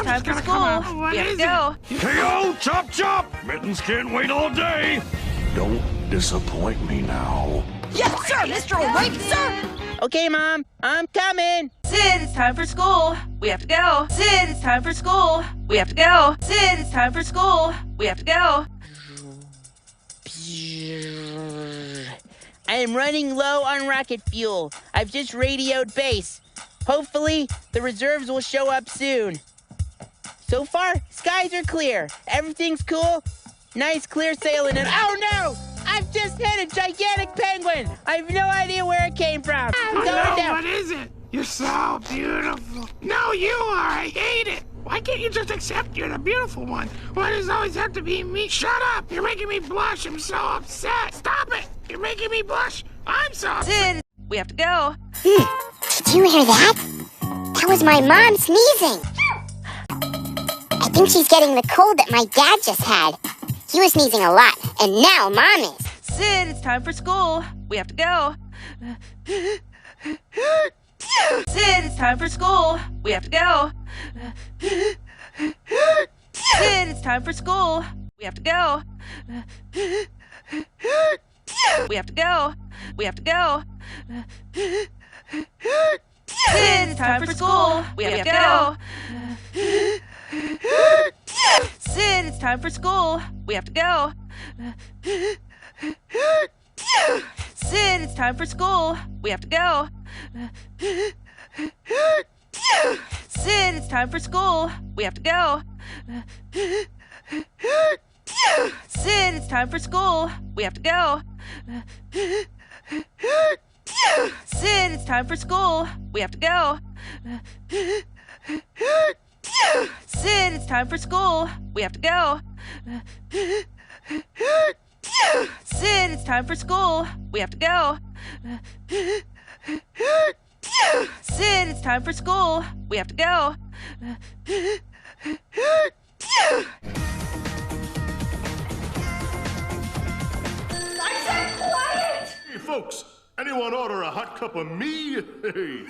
it's time for school. We have to go. KO! Chop chop! Mittens can't wait all day! Don't disappoint me now. Yes, sir, Mr. Right, sir! Okay, Mom, I'm coming. Sid, it's time for school. We have to go. Sid, it's time for school. We have to go. Sid, it's time for school. We have to go. I am running low on rocket fuel. I've just radioed base. Hopefully, the reserves will show up soon. So far, skies are clear. Everything's cool. Nice clear sailing and oh no! I've just hit a gigantic penguin! I have no idea where it came from. Going down. What is it? You're so beautiful. No, you are. I hate it. Why can't you just accept you're the beautiful one? Why does it always have to be me? Shut up! You're making me blush. I'm so upset. Stop it! You're making me blush. I'm so upset. Sid, we have to go. Did you hear that? That was my mom sneezing. I think she's getting the cold that my dad just had. He was sneezing a lot, and now Mom is. Sid, it's time for school. We have to go. Sid, it's time for school. We have to go. Sid, it's time for school. We have to go. We have to go. We have to go. Sid, it's time for school. We have to go. Sid, it's time for school. We have to go. Sid, it's time for school. We have to go. Sid, it's time for school. We have to go. Sid, it's time for school. We have to go. Sid, it's time for school. We have to go. Sid, it's time for school. We have to go. Sid, it's time for school. We have to go. Sid, it's time for school. We have to go. Hey, folks, anyone order a hot cup of me? Hey.